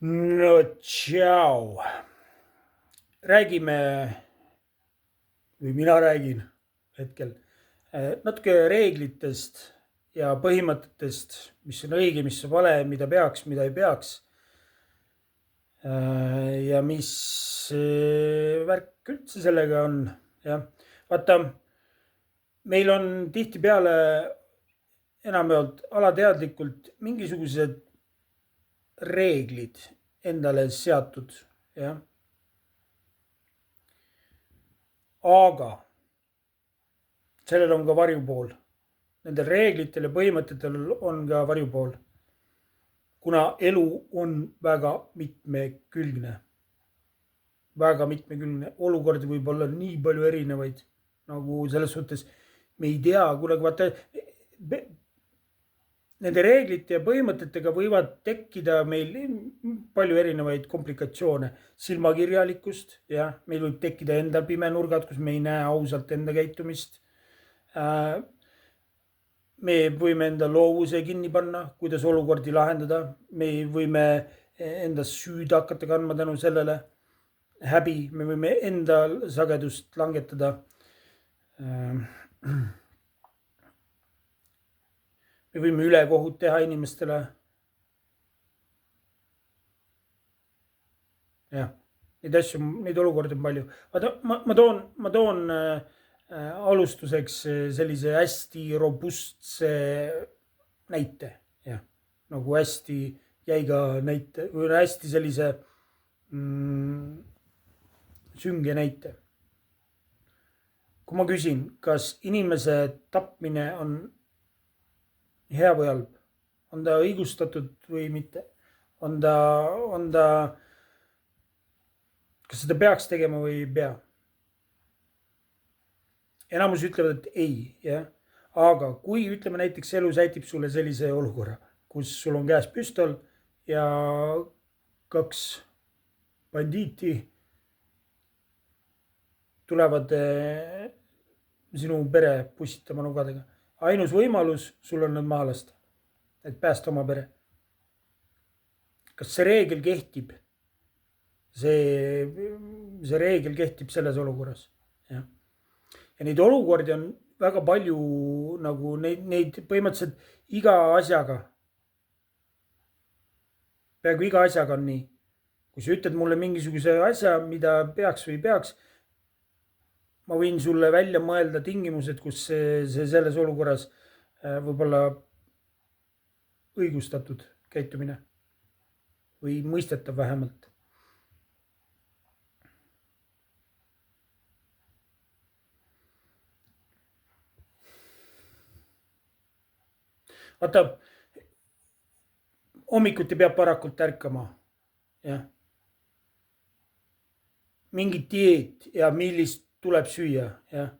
No tšau. Räägime või mina räägin hetkel natuke reeglitest ja põhimõtetest, mis on õige, mis on vale, mida peaks, mida ei peaks. Ja mis värk üldse sellega on, jah. Vaata, meil on tihtipeale enamjaolt alateadlikult mingisugused reeglid endale seatud, jah. Aga sellel on ka varjupool. Nendel reeglitel ja põhimõtetel on ka varjupool. Kuna elu on väga mitmekülgne. Väga mitmekülgne. Olukordi võib olla nii palju erinevaid. Nagu selles suhtes me ei tea kunagi, vaata, nende reeglite ja põhimõtetega võivad tekkida meil palju erinevaid komplikatsioone. Silmakirjalikkust, jah, meil võib tekkida endal pimenurgad, kus me ei näe ausalt enda käitumist. Me võime enda loovuse kinni panna, kuidas olukordi lahendada. Me võime endas süüd hakata kandma tänu sellele. Häbi, me võime enda sagedust langetada. Me võime ülekohut teha inimestele. Jah, neid asju, neid olukordi on palju. Ma toon alustuseks sellise hästi robustse näite, jah, nagu hästi jäiga näite või hästi sellise sünge näite. Kui ma küsin, kas inimese tapmine on hea või halb, on ta õigustatud või mitte, kas seda peaks tegema või ei pea? Enamus ütlevad, et ei, jah. Aga kui ütleme näiteks elu sätib sulle sellise olukorra, kus sul on käes püstol ja 2 bandiiti tulevad sinu pere pussitama nugadega. Ainus võimalus sul on nad maha lasta, et päästa oma pere. Kas see reegel kehtib? See reegel kehtib selles olukorras, jah. Ja neid olukordi on väga palju, nagu neid põhimõtteliselt iga asjaga, peaaegu iga asjaga on nii. Kui sa ütled mulle mingisuguse asja, mida peaks või peaks, ma võin sulle välja mõelda tingimused, kus see selles olukorras võib olla õigustatud käitumine või mõistetav vähemalt. Vaata, hommikuti peab varakult ärkama, jah. Mingi dieet ja millist tuleb süüa, jah.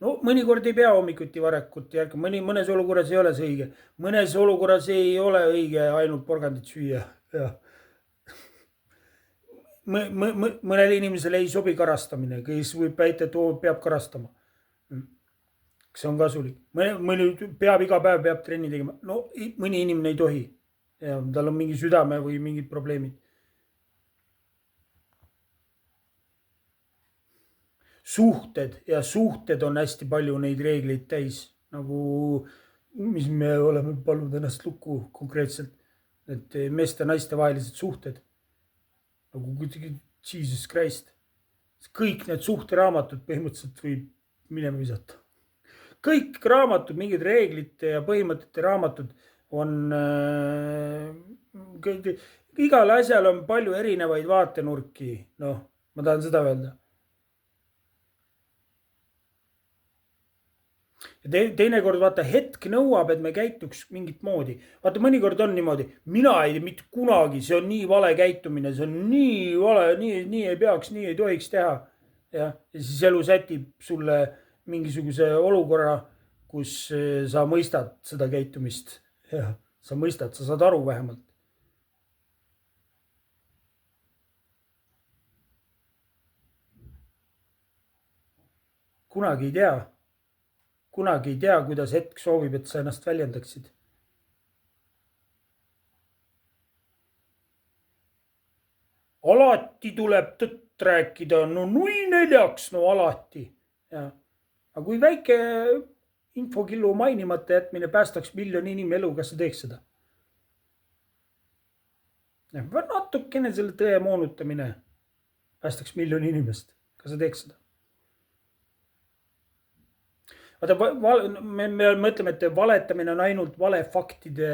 No mõnikord ei pea hommikuti varakult ärkama, mõnes olukorras ei ole see õige. Mõnes olukorras ei ole õige ainult porgandit süüa, jah. Mõnele inimesele ei sobi karastamine, kes võib väita, et peab karastama. See on kasulik. Mõni peab iga päev peab trenni tegema. No mõni inimene ei tohi. Ja, tal on mingi südame või mingid probleemid. Suhted on hästi palju neid reegleid täis. Nagu, mis me oleme palunud ennast lukku konkreetselt. Et meeste ja naiste vahelised suhted. Nagu kuidagi Jesus Christ. Kõik need suhteraamatud põhimõtteliselt võib minema visata. Kõik raamatud, mingid reeglite ja põhimõtete raamatud on, igal asjal on palju erinevaid vaatenurki, noh, ma tahan seda öelda. Ja teinekord vaata hetk nõuab, et me käituks mingit moodi. Vaata mõnikord on niimoodi, mina ei tee mitte kunagi, see on nii vale käitumine, see on nii vale, nii ei peaks, nii ei tohiks teha. Ja siis elu sätib sulle mingisuguse olukorra, kus sa mõistad seda käitumist. Ja, sa mõistad, sa saad aru vähemalt. Kunagi ei tea, kuidas hetk soovib, et sa ennast väljendaksid. alati tuleb tõtt rääkida, no nui neljaks, no alati. Ja. Aga kui väike infokillu mainimata jätmine päästaks miljoni inimelu, kas sa teeks seda? Natukene selle tõe moonutamine päästaks miljoni inimest, kas sa teeks seda? Vaata, me mõtleme, et valetamine on ainult valefaktide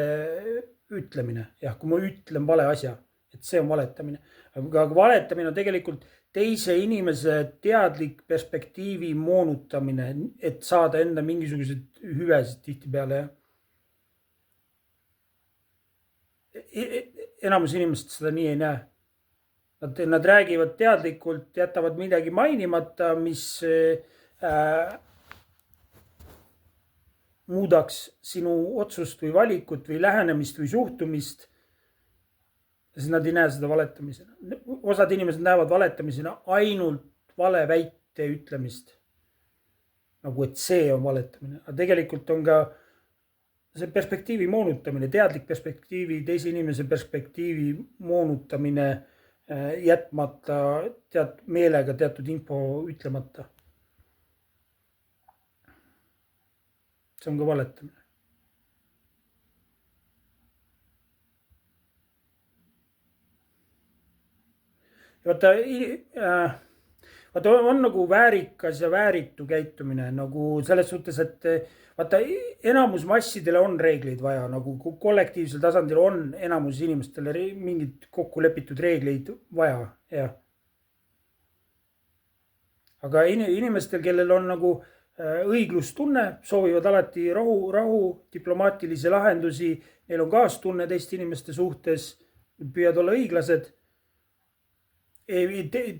ütlemine. Jah, kui ma ütlen vale asja, et see on valetamine. Aga valetamine on tegelikult teise inimese teadlik perspektiivi moonutamine, et saada enda mingisuguseid hüvesid tihtipeale. Enamus inimesed seda nii ei näe. Nad räägivad teadlikult, jätavad midagi mainimata, mis muudaks sinu otsust või valikut või lähenemist või suhtumist. Siis nad ei näe seda valetamisena. Osad inimesed näevad valetamisena ainult vale väite ütlemist. Nagu et see on valetamine. Aga tegelikult on ka see perspektiivi moonutamine, teadlik perspektiivi, teise inimese perspektiivi moonutamine, jätmata meelega teatud info ütlemata. See on ka valetamine. Vaata, on nagu väärikas ja vääritu käitumine nagu selles suhtes, et vaata, enamus massidele on reegleid vaja, nagu kollektiivsel tasandil on enamus inimestele mingid kokku lepitud reegleid vaja, jah. Aga inimestel, kellel on nagu õiglustunne, soovivad alati rahu, diplomaatilisi lahendusi, neil on kaastunne teiste inimeste suhtes, püüavad olla õiglased,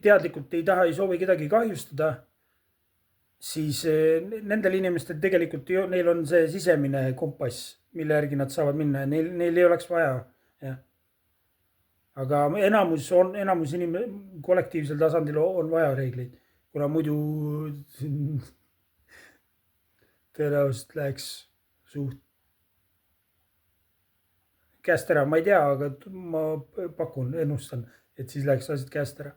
teadlikult ei taha, ei soovi kedagi kahjustada, siis nendel inimestel tegelikult neil on see sisemine kompass, mille järgi nad saavad minna ja neil ei oleks vaja. Ja. Aga enamus kollektiivsel tasandil on vaja reegleid, kuna muidu tõenäoliselt läheks suht käest ära. Ma ei tea, aga ma pakun, ennustan, et siis läheks asjad käest ära.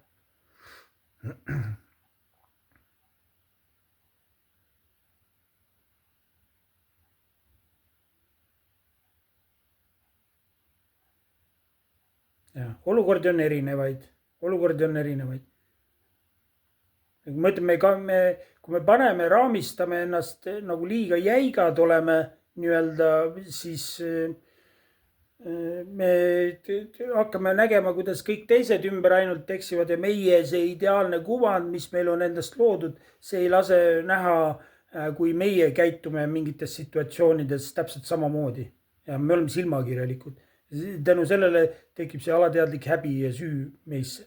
Ja, olukordi on erinevaid. Ma ütlen, kui me paneme, raamistame ennast nagu liiga jäigad oleme nii-öelda, siis me hakkame nägema, kuidas kõik teised ümber ainult eksivad ja meie see ideaalne kuvand, mis meil on endast loodud, see ei lase näha, kui meie käitume mingites situatsioonides täpselt samamoodi. Ja me oleme silmakirjalikud. Tänu sellele tekib see alateadlik häbi ja süü meisse.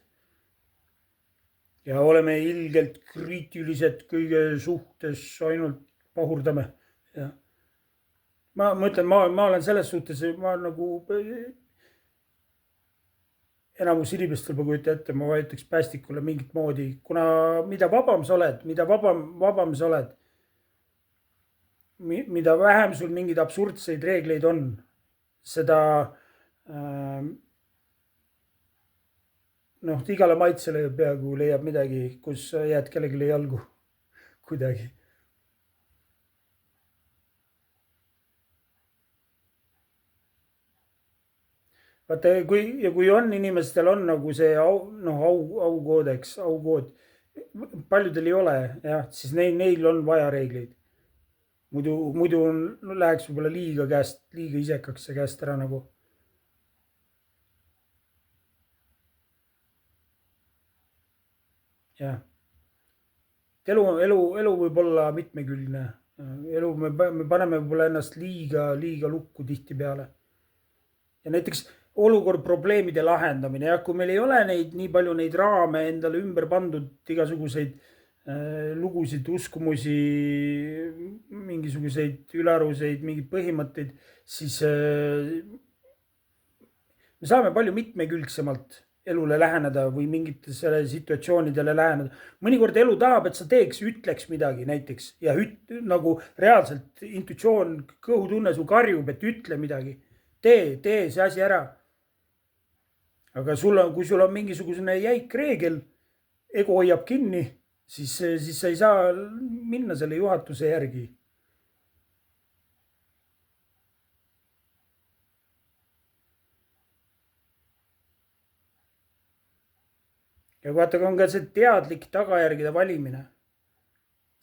Ja oleme ilgelt kriitilised kõige suhtes, ainult pahurdame. Ja. Ma mõtlen, ma olen selles suhtes, ma nagu enamus inimestel ma kujutan ette, ma vajutaks päästikule mingit moodi, kuna mida vabam sa oled, mida vähem sul mingeid absurdseid reegleid on, seda igale maitsele peaaegu leiab midagi, kus jääd kellelegi jalgu kuidagi. Vaata, kui on inimestel on nagu see aukoodeks, aukood, paljudel ei ole, jah, siis neil on vaja reegleid. Muidu läheks võib-olla liiga isekaks ja käest ära nagu. Jah. Elu võib olla mitmekülgne. Me paneme võib-olla ennast liiga lukku tihtipeale. Ja näiteks olukord probleemide lahendamine, ja kui meil ei ole nii palju neid raame endale ümber pandud, igasuguseid lugusid, uskumusi, mingisuguseid ülearuseid, mingeid põhimõtteid, siis me saame palju mitmekülgsemalt elule läheneda või mingitele situatsioonidele läheneda. Mõnikord elu tahab, et sa ütleks midagi näiteks ja nagu reaalselt intuitsioon, kõhutunne su karjub, et ütle midagi. Tee see asi ära. aga kui sul on mingisugune jäik reegel, ego hoiab kinni, siis sa ei saa minna selle juhatuse järgi. Ja vaata, on ka see teadlik tagajärgede valimine.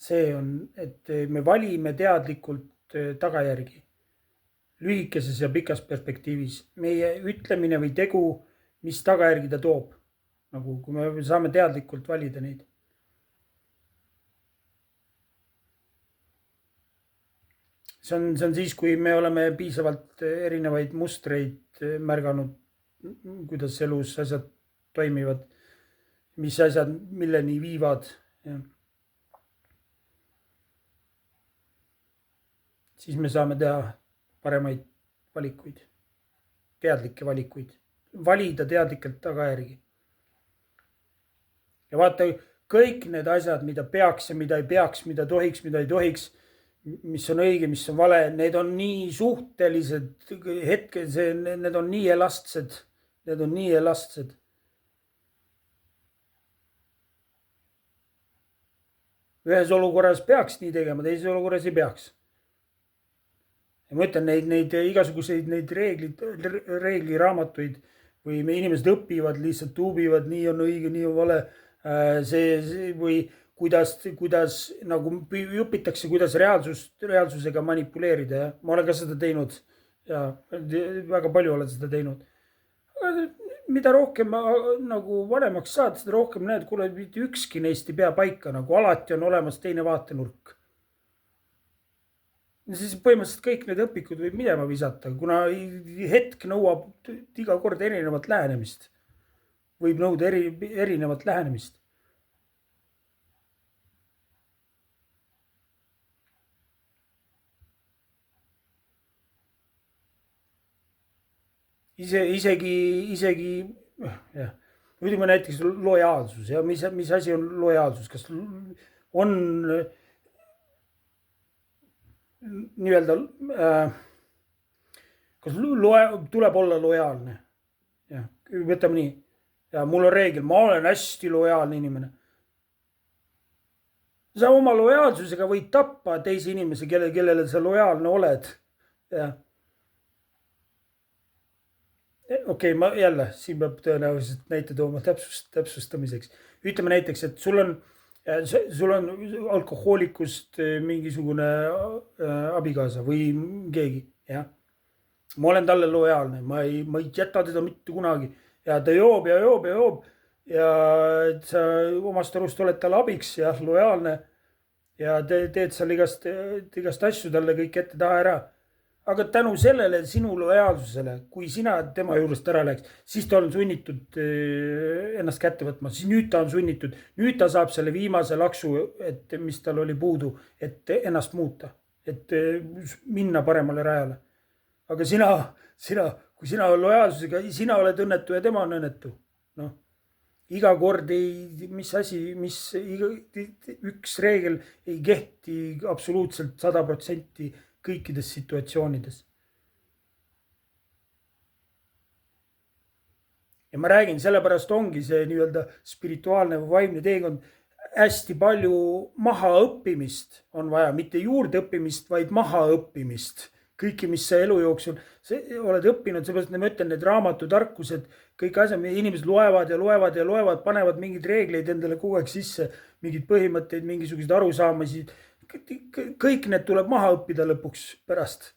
See on, et me valime teadlikult tagajärgi lühikeses ja pikas perspektiivis. Meie ütlemine või tegu, mis tagajärgi ta toob. Nagu kui me saame teadlikult valida neid. See on siis, kui me oleme piisavalt erinevaid mustreid märganud, kuidas elus asjad toimivad, mis asjad milleni viivad. Ja. Siis me saame teha paremaid valikuid, teadlikke valikuid, valida teadlikult tagajärgi. Ja vaata, kõik need asjad, mida peaks ja mida ei peaks, mida tohiks, mida ei tohiks, mis on õige, mis on vale, need on nii suhtelised hetkel, need on nii elastsed, Ühes olukorras peaks nii tegema, teises olukorras ei peaks. Ja ma ütlen, neid igasuguseid neid reegliraamatuid või me inimesed õpivad, lihtsalt tuubivad, nii on õige, nii on vale. Või kuidas nagu õpitakse, kuidas reaalsusega manipuleerida. Ja ma olen ka seda teinud ja väga palju olen seda teinud. Mida rohkem nagu vanemaks saad, seda rohkem näed, kuule, mitte ükski neist ei pea paika, nagu alati on olemas teine vaatenurk. Ja siis põhimõtteliselt kõik need õpikud võib minema visata, kuna hetk nõuab iga kord erinevat lähenemist. Võib nõuda erinevat lähenemist. Isegi jah, ütleme näiteks lojaalsus ja mis asi on lojaalsus, kas on nii-öelda, kas tuleb olla lojaalne? Ja, võtame nii. Ja mul on reegel, ma olen hästi lojaalne inimene. Sa oma lojaalsusega võid tappa teisi inimesi, kellele sa lojaalne oled. Ja. Okei, ma jälle, siin peab tõenäoliselt näite tooma täpsustamiseks. Ütleme näiteks, et sul on alkohoolikust mingisugune abikaasa või keegi, jah. Ma olen talle lojaalne, ma ei jäta teda mitte kunagi ja ta joob ja joob ja joob ja sa omast arust oled talle abiks ja lojaalne ja teed seal igast asju talle kõik ette taha ära. Aga tänu sellele sinu lojaalsusele, kui sina tema juurest ära läks, siis ta on sunnitud ennast kätte võtma, siis nüüd ta on sunnitud, nüüd ta saab selle viimase laksu, et mis tal oli puudu, et ennast muuta, et minna paremale rajale. Aga kui sina lojaalsusega, sina oled õnnetu ja tema on õnnetu. No, iga kord üks reegel ei kehti absoluutselt 100% kõikides situatsioonides. Ja ma räägin, sellepärast ongi see nii-öelda spirituaalne või vaimne teekond, hästi palju mahaõppimist on vaja, mitte juurde õppimist, vaid mahaõppimist. Kõiki, mis sa elu jooksul oled õppinud, seepärast ma ütlen, need raamatutarkused, kõik asjad, inimesed loevad, panevad mingeid reegleid endale kogu aeg sisse, mingeid põhimõtteid, mingisuguseid arusaamisi. Kõik need tuleb maha õppida lõpuks pärast.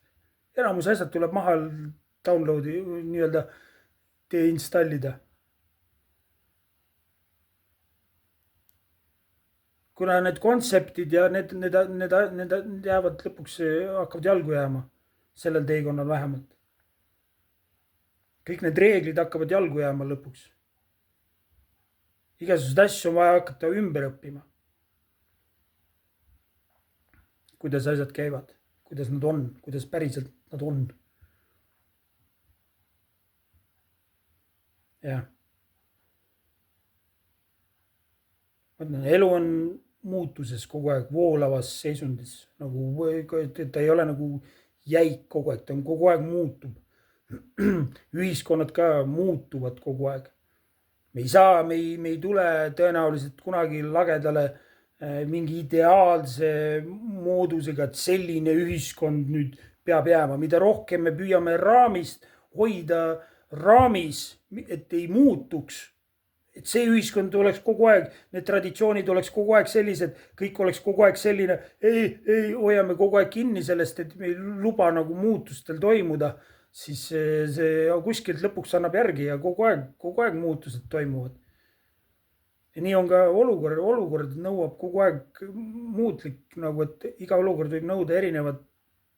Enamus asjad tuleb maha downloadi, nii-öelda deinstallida. Kuna need kontseptid ja need jäävad lõpuks, hakkavad jalgu jääma. Sellel teekonnal vähemalt. Kõik need reeglid hakkavad jalgu jääma lõpuks. Igasugused asju on vaja hakata ümber õppima. Kuidas asjad käivad, kuidas nad on, kuidas päriselt nad on. Jah. Elu on muutuses kogu aeg, voolavas seisundis, nagu ta ei ole nagu jäik kogu aeg, ta on kogu aeg muutub. ühiskonnad ka muutuvad kogu aeg. me ei tule tõenäoliselt kunagi lagedale mingi ideaalse moodusega, et selline ühiskond nüüd peab jääma. Mida rohkem me püüame raamist hoida raamis, et ei muutuks, et see ühiskond oleks kogu aeg, need traditsioonid oleks kogu aeg sellised, kõik oleks kogu aeg selline, ei, hoiame kogu aeg kinni sellest, et me ei luba nagu muutustel toimuda, siis see kuskilt lõpuks annab järgi ja kogu aeg muutused toimuvad. Ja nii on ka olukord nõuab kogu aeg muutlik, nagu et iga olukord võib nõuda erinevat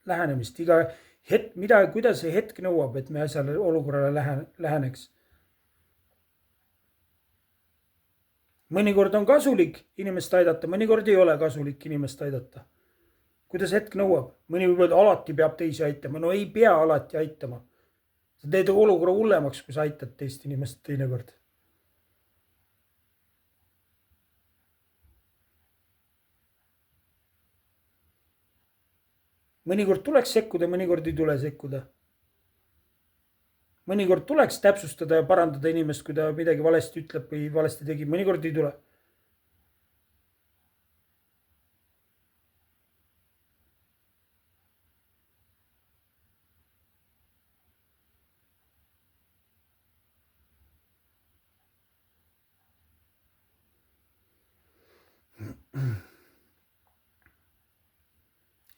lähenemist, iga hetk, kuidas see hetk nõuab, et me asjale olukorrale läheneks. Mõnikord on kasulik inimest aidata, mõnikord ei ole kasulik inimest aidata. Kuidas hetk nõuab? Mõni võib öelda, alati peab teisi aitama. No ei pea alati aitama. Sa teed olukorra hullemaks, kui sa aitad teist inimest teinekord. Mõnikord tuleks sekkuda, mõnikord ei tule sekkuda. Mõnikord tuleks täpsustada ja parandada inimest, kui ta midagi valesti ütleb või valesti tegi, mõnikord ei tule.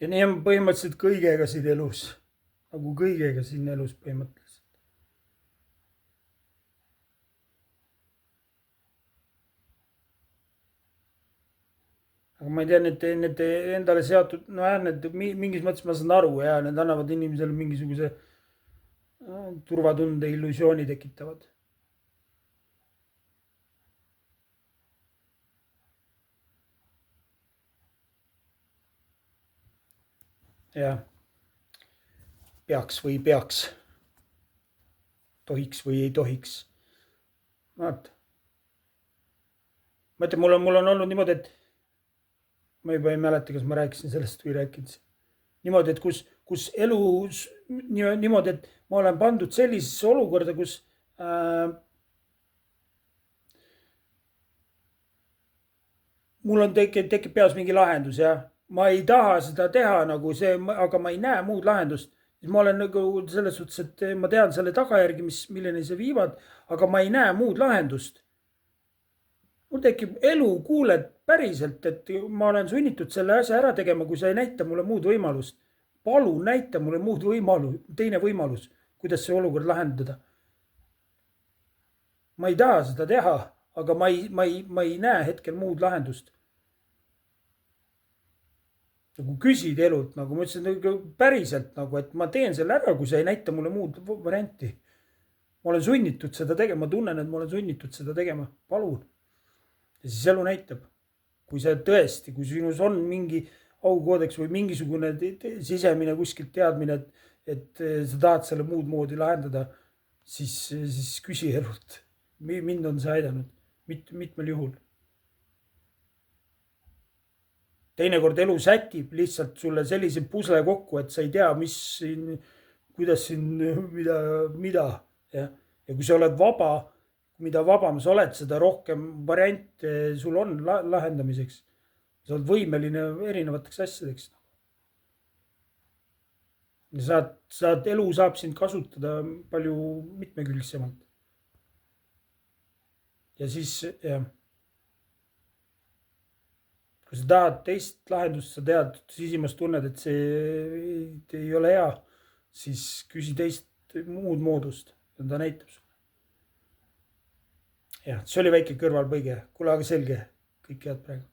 Ja nii on põhimõtteliselt kõigega siin elus, nagu kõigega siin elus põhimõtteliselt. Aga ma ei tea, need endale seatud, need mingis mõttes ma saan aru ja need annavad inimesele mingisuguse turvatunde illusiooni tekitavad. jah, peaks või ei peaks, tohiks või ei tohiks. vaata, ma ütlen, mul on olnud niimoodi, et ma juba ei mäleta, kas ma rääkisin sellest või ei rääkinud. Niimoodi, et kus elus niimoodi, et ma olen pandud sellisesse olukorda, kus mul on tekib peas mingi lahendus ja ma ei taha seda teha nagu see, aga ma ei näe muud lahendust. siis ma olen nagu selles suhtes, et ma tean selle tagajärgi, milleni see viivad, aga ma ei näe muud lahendust. mul tekib elu, kuuled päriselt, et ma olen sunnitud selle asja ära tegema, kui sa ei näita mulle muud võimalust. Palun näita mulle muud teine võimalus, kuidas see olukord lahendada. Ma ei taha seda teha, aga ma ei näe hetkel muud lahendust. Nagu küsid elult, nagu ma ütlesin, päriselt nagu, et ma teen selle ära, kui sa ei näita mulle muud varianti. Ma olen sunnitud seda tegema, ma tunnen, et ma olen sunnitud seda tegema. Palun. Ja siis elu näitab, kui see tõesti, kui sinus on mingi aukoodeks või mingisugune sisemine kuskilt teadmine, et sa tahad selle muud moodi lahendada, siis küsi elult. Mind on see aidanud mitmel juhul. Teinekord elu sätib lihtsalt sulle sellise pusle kokku, et sa ei tea, kuidas siin, mida. Ja kui sa oled vaba, mida vabam sa oled, seda rohkem variante sul on lahendamiseks. Sa oled võimeline erinevateks asjadeks. Elu saab sind kasutada palju mitmekülgsemalt. Ja siis, jah. Kui sa tahad teist lahendust, sa tead, sisimas tunned, et see ei ole hea, siis küsi teist muud moodust ja ta näitab sulle. jah, see oli väike kõrvalpõige. Kuule, aga selge, kõik head praegu.